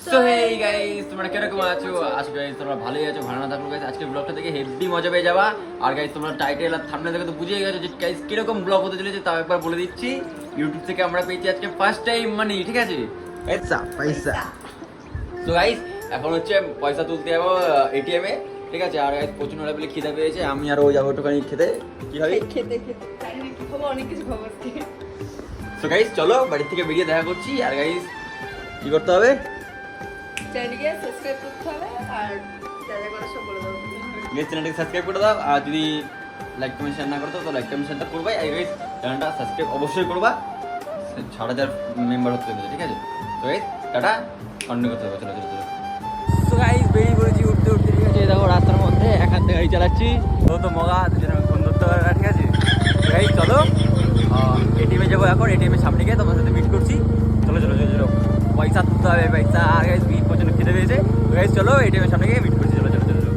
So hey guys, তোমরা কিরকম আছো? আশা করি তোমরা ভালোই আছো। ভালো না থাকলে গাইস আজকে ব্লগটা দেখে হেভি মজা পেয়ে যাবা। আর গাইস তোমরা টাইটেল আর থাম্বনেল দেখে তো বুঝেই গেছো যে গাইস কিরকম ব্লগ হতে চলেছে। তাও একবার বলে দিচ্ছি, ইউটিউব থেকে আমরা পেয়েছি আজকে ফার্স্ট টাইম মানি, ঠিক আছে? পয়সা। তো গাইস এখন হচ্ছে পয়সা তুলতে যাবো এটিএম এ, ঠিক আছে? আর গাইস প্রচুর লেভেলে খিদে পেয়েছে, আমি আর ও যাবো একটুখানি খেতে। কি হবে? খেতে খাবো, অনেক কিছু খাবো আজকে। তো গাইস চলো বাড়ি থেকে বেরিয়ে দেখা করছি। আর গাইস কি করতে হবে? চ্যানেলকে সাবস্ক্রাইব করতে হবে আর যা যা করা সব বলে দাও। গাইস চ্যানেলটাকে সাবস্ক্রাইব করে দাও, আর যদি লাইক কমেন্ট শেয়ার না করতে তো লাইক কমেন্ট শেয়ারটা করবাই। আর গাইস চ্যানেলটা সাবস্ক্রাইব অবশ্যই করবা, 6000 মেম্বার হতে হবে, ঠিক আছে? তো গাইস টাটা, কন্টিনিউ করতে হবে। চলো চলো চলো। তো গাইস বেরিয়ে পড়েছি উঠতে উঠতে, ঠিক আছে? দেখো রাস্তার মধ্যে এক হাতে গাড়ি চালাচ্ছি, তো মগা দুজনে ফোন ধরতে পারে না, ঠিক আছে? তো গাইস চলো এটিএমে যাবো এখন। এটিএমের সামনে গিয়ে তোমার সাথে মিট করছি। চলো চলো চলো চলো, পয়সা তুলতে হবে পয়সা। আর গাইস বিট পর্যন্ত খেতে পেয়েছে। তো গাইস চলো এটিএমের সামনে গিয়ে মিট করছি। চলো চলো চলো চলো।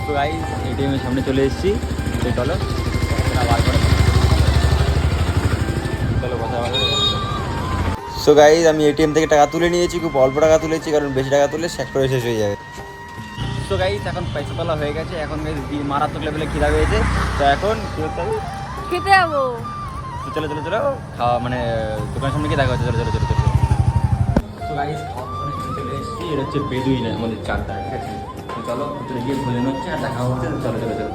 তো গাইস এটিএমের সামনে চলে এসেছি। তো চলো বার করে চলো কথা বলা। সো গাইস আমি এটিএম থেকে টাকা তুলে নিয়েছি, খুব অল্প টাকা তুলেছি, কারণ বেশি টাকা তুলে শেষ করে শেষ হয়ে যাবে। সো গাইস এখন পয়সা তোলা হয়ে গেছে। এখন গাইস মারাত্মক লেভেলে খিদা পেয়েছে। তো এখন কি করতে হবে? খেতে যাবো। তো চলো চলো চলো খাওয়া, মানে দোকানের সামনে গিয়ে দেখা হচ্ছে। চলো চলো চলো চলো। সো গাইস চলে এসেছি। এটা হচ্ছে বেদুইন আমাদের চারটা, ঠিক আছে? তো চলো ভিতরে গিয়ে ভোজন হচ্ছে আর দেখা হচ্ছে। চলো চলো চলো।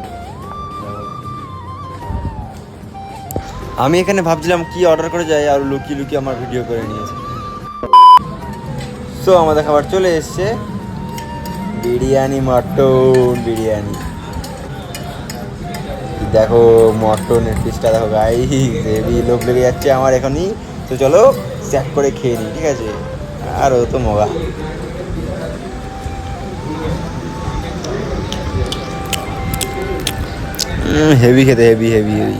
আমি এখানে ভাবছিলাম কি অর্ডার করে যাই, আর লুকিয়ে লুকিয়ে আমার ভিডিও করে নিয়েছে। সো আমাদের খাবার চলে এসছে, বিরিয়ানি, মটন বিরিয়ানি। দেখো মটনের পিসটা দেখো গাইস, হেভি লোভ লেগে যাচ্ছে আমার এখনই। তো চলো চ্যাক করে খেয়ে নিই, ঠিক আছে? আর ও তো মগা। হেভি খেতে, হেভি হেভি হেভি।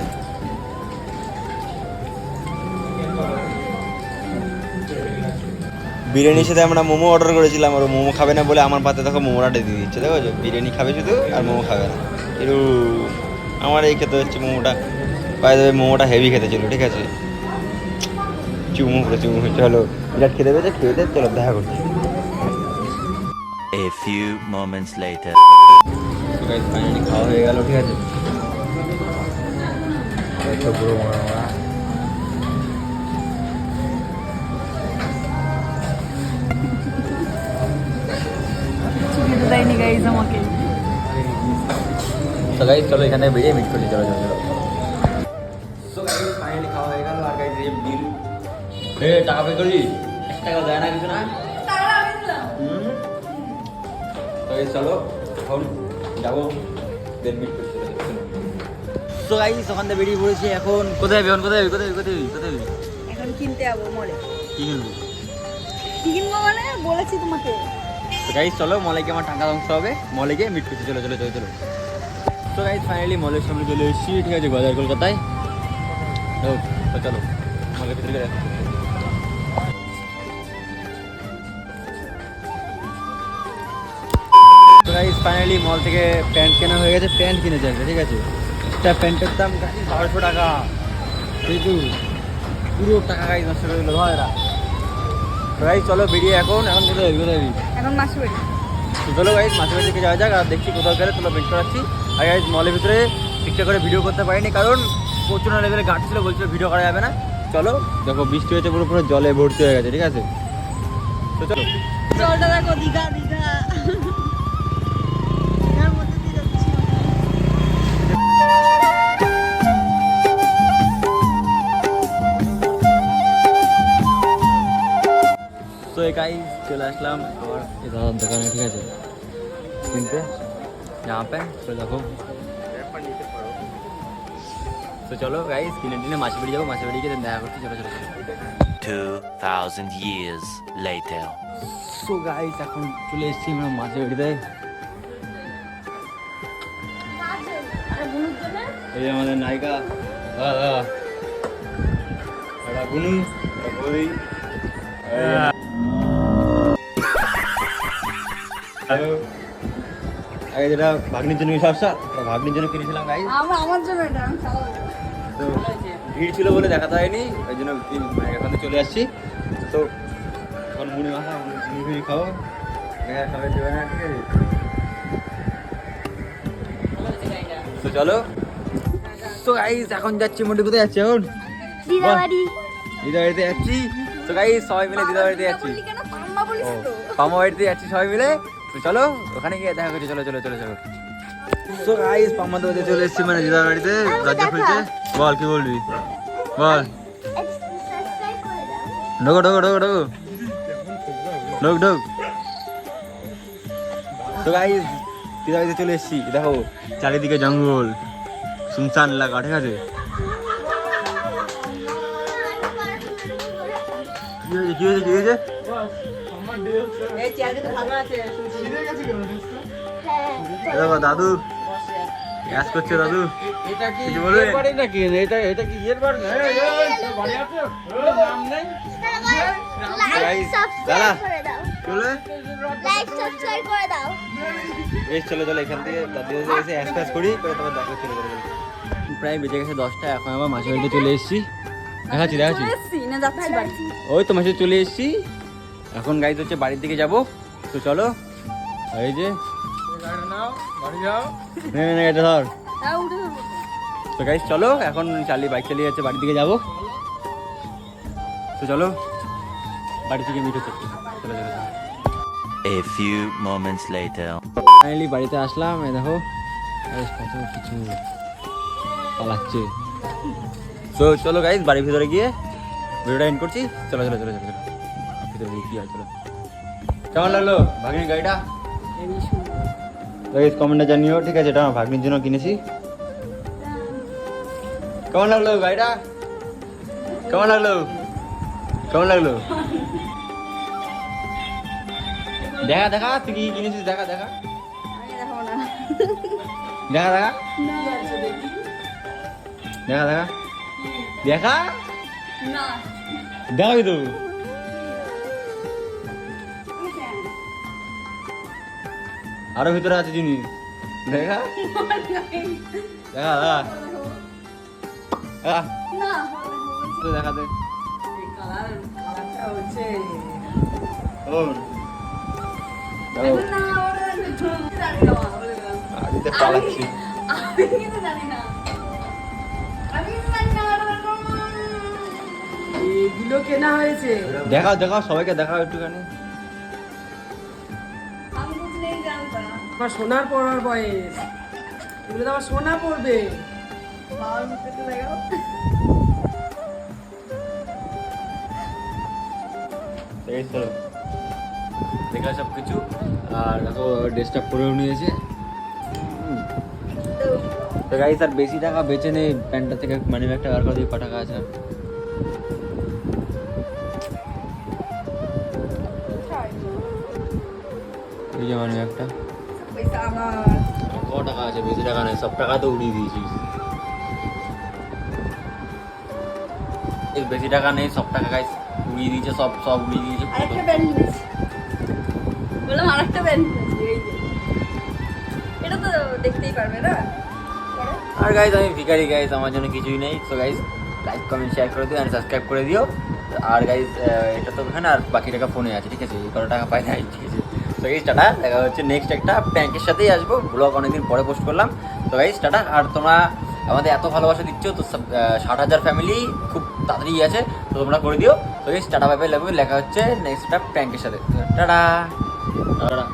বিরিয়ানির সাথে আমরা মোমো অর্ডার করেছিলাম, আর মোমো খাবে না বলে আমার পাতে দেখো মোমোটা দিয়ে দিচ্ছে। দেখো বিরিয়ানি খাবে শুধু, আর মোমো খাবে না। একটু আমার এই খেতে হচ্ছে মোমোটা। পায়ে দেবে মোমোটা হেভি খেতে ছিল, ঠিক আছে? চুমু করে চুমু। চলো বিরাট খেতে পেয়েছে, খেয়ে দে। চলো দেখা করছি। A few moments later. Finally খাওয়া হয়ে গেল, ঠিক আছে? পুরো মোড়া মোড়া। খেতে দেয়নি গাইজ আমাকে। তো গাইস চলো এখানে বেরিয়ে মিট করছি। চলো চলো চলো। সো গাইস ফাইনালি খাওয়া হয়ে গেল। আর গাইস এই বিল, টাকা পে করলি? 1 টাকা দেয় না কিছু না। তো গাইস চলো এখন যাবো, দেন মিট করছি। তো গাইস ওখান থেকে বেরিয়ে পড়েছি। এখন কোথায় যাবি? কোথায় যাবি? কোথায় যাবি? কোথায় যাবি? কোথায় যাবি? এখন কিনতে যাবো মলে। কি কিনবি? কি কিনবো মানে বলেছি তোমাকে। তো গাইস চলো মলে গিয়ে আমার টাকা ধ্বংস হবে। মলে গিয়ে মিট করছি। চলো চলো চলো চলো। তো গাইস ফাইনালি মলের সামনে চলে এসেছি, ঠিক আছে? গজার কলকাতায়। তো চলো মলের ভিতরে দেখা। তো গাইস ফাইনালি মল থেকে প্যান্ট কেনা হয়ে গেছে। প্যান্ট কিনেছে একটা, ঠিক আছে? একটা প্যান্টের দাম 1200 টাকা, কিন্তু পুরো টাকা গাইস নষ্ট করে দিল ভাইরা। তো গাইস চলো বেরিয়ে এখন কোথায় যাবি? কোথায় যাবি? এখন মাসি বাড়ি। তো চলো গাইস মাছের বাড়ি থেকে যাওয়া যাক। আর দেখছি কোথাও গেলে তোমরা বেট করাচ্ছি। আর গাইস মলের ভিতরে ঠিকঠাক করে ভিডিও করতে পারিনি, কারণ প্রচুর লেভেলে ঘাট ছিল, বলছিল ভিডিও করা যাবে না। চলো দেখো বৃষ্টি হয়েছে, পুরো পুরো জলে ভর্তি হয়ে গেছে, ঠিক আছে? তো চলো। জলটা দেখো, দীঘা দীঘা। দীঘার মধ্যে দিয়ে যাচ্ছি। তো গাইস চলে আসলাম আবার এই দাদার দোকানে, ঠিক আছে? কিনতে জামা প্যান্ট। তো দেখো, তো চলো গাইস কিনে টিনে মাছের বাড়ি যাবো। মাছের বাড়ি গিয়ে দেখা করছি। চলো চলো চলো। 2000 years later. সো গাইস এখন চলে এসেছি আমরা মাছের বাড়িতে। এই আমাদের নায়িকা গুনু, হ্যালো আগে যেটা ভাগ্নির জন্য সবসা ভাগ্নির জন্য কিনেছিলাম গাইস। আমার জন্য এটা আমি চালাবো। তো ভিড় ছিল বলে দেখাতে হয়নি, ওই জন্য এখানে চলে আসছি। তো এখন মুড়ি মাখা মুড়ি খাবো, খাবে দেবে না, ঠিক আছে? তো চলো। তো গাইস এখন যাচ্ছি, মোটে কোথায় যাচ্ছি এখন? দিদা বাড়ি। দিদা বাড়িতে যাচ্ছি। তো গাইস সবাই মিলে দিদা বাড়িতে যাচ্ছি। কেন পাম্মা বলিস তো? পামা বাড়িতে যাচ্ছি সবাই মিলে। তো চলো ওখানে গিয়ে দেখা করছি, চলো চলো চলো চলো। তো গাইস পাম্মা তো চলে এসেছি, মানে দিদা বাড়িতে দরজা খুলছে। বল কি বলবি, বল। ঢোকো ঢোকো ঢোকো ঢোকো ঢোক ঢোক। তো গাইস দিদা বাড়িতে চলে এসেছি, দেখো চারিদিকে জঙ্গল, শুনশান এলাকা, ঠিক আছে? কি হয়েছে কি হয়েছে কি হয়েছে? এই চেয়ারে তো ভালো আছে। দেখো দাদু গ্যাস করছে, দাদু এটা কি কিছু বলবে? এর বাড়ি নাকি? এটা কি এর বাড়ি? বাড়ি আছে? নাম নেই? গাইস দাদা চলে লাইক সাবস্ক্রাইব করে দাও। বেশ, চলো চলো এখান থেকে দাদির কাছে এসে অ্যাসপাস করি, করে তোমার দেখা চলে যাবে। প্রায় বেজে গেছে 10টা, এখন আবার মাসির বাড়িতে চলে এসেছি। দেখাচ্ছি দেখাচ্ছি, চলে এসছি না যাচ্ছি বাড়ি? ওই তো মাসে চলে এসেছি। এখন গাইজ হচ্ছে বাড়ির দিকে যাবো। তো চলো, এই যে গাড়ি নাও, বাড়ি যাও। এটা ধর। হ্যাঁ উঠে যাবো। তো গাইজ চলো, এখন বাইক চালিয়ে যাচ্ছে বাড়ির দিকে যাবো। তো চলো বাড়ি থেকে মিট হচ্ছে, চলো চলো চলো। A few moments later. Finally বাড়িতে আসলাম, এই দেখো কত কিছু পালাচ্ছে। তো চলো গাইজ বাড়ির ভিতরে গিয়ে ভিডিওটা এন্ড করছি। চলো চলো চলো চলো চলো ভিতরে গিয়ে কি হয় চলো। কেমন লাগলো ভাগ্নির গাড়িটা? তো গাইজ কমেন্টে জানিও, ঠিক আছে? এটা আমার ভাগ্নির জন্য কিনেছি। কেমন লাগলো গাড়িটা? কেমন লাগলো? কেমন লাগলো? দেখা দেখা তুই কি কিনেছিস, দেখা দেখা আমি দেখাবো না। দেখা দেখা কি আছে দেখি? দেখা দেখা দেখা না। দেখাবি তো? আরো ভিতরে আছে জিনিস, দেখা দেখা দেখা দেখা না। তো দেখা দে। কালারটা হচ্ছে ওর এখন না ওরা জানি না বলে দিলাম। আদিতে পালাচ্ছি। আমি কিন্তু জানি না। আমি কিন্তু জানি না। এগুলো কেনা হয়েছে। দেখাও দেখাও সবাইকে দেখাও একটুখানি। আমি কিছু নেই জানতাম। আমার সোনার পরার বয়স, এগুলো তো আমার সোনা পড়বে। বাবার মুখে তো দেখাও। এই চলো দেখা সব কিছু। আর দেখো ড্রেসটা পরেও নিয়েছে। তো গাইস আর বেশি টাকা বেঁচে নেই, প্যান্টটা থেকে মানি ব্যাগটা বার করে দিই, ক টাকা আছে? এই যে মানি ব্যাগটা, পয়সা আমার। ক টাকা আছে? বেশি টাকা নেই, সব টাকা তো উড়িয়ে দিয়েছিস। বেশি টাকা নেই, সব টাকা গাইস উড়িয়ে দিয়েছে, সব সব উড়িয়ে দিয়েছে। আরেকটা ব্যান্ড কিনেছি। বললাম আরেকটা ব্যান্ড কিনেছি, এই যে। এটা তো দেখতেই পারবে না? পরে? আর গাইজ আমি ভিখারি গাইজ, আমার জন্য কিছুই নেই। So guys like comment share করে দিও, অ্যান্ড সাবস্ক্রাইব করে দিও। আর গাইজ এটা তো এখানে, আর বাকি টাকা ফোনে আছে, ঠিক আছে? এই কত টাকা পাই নাই, ঠিক আছে? তো গাইজ টাটা, দেখা হচ্ছে নেক্সট একটা প্র্যাঙ্কের সাথেই আসবো। ব্লগ অনেকদিন পরে পোস্ট করলাম। তো গাইজ টাটা। আর তোমরা আমাদের এত ভালোবাসা দিচ্ছ, তো 60,000 ফ্যামিলি খুব তাড়াতাড়ি আছে, তো তোমরা করে দিও। তো গাইজ টাটা, বাই বাই, লেখা হচ্ছে নেক্সট একটা প্র্যাঙ্কের সাথে। Tata tata.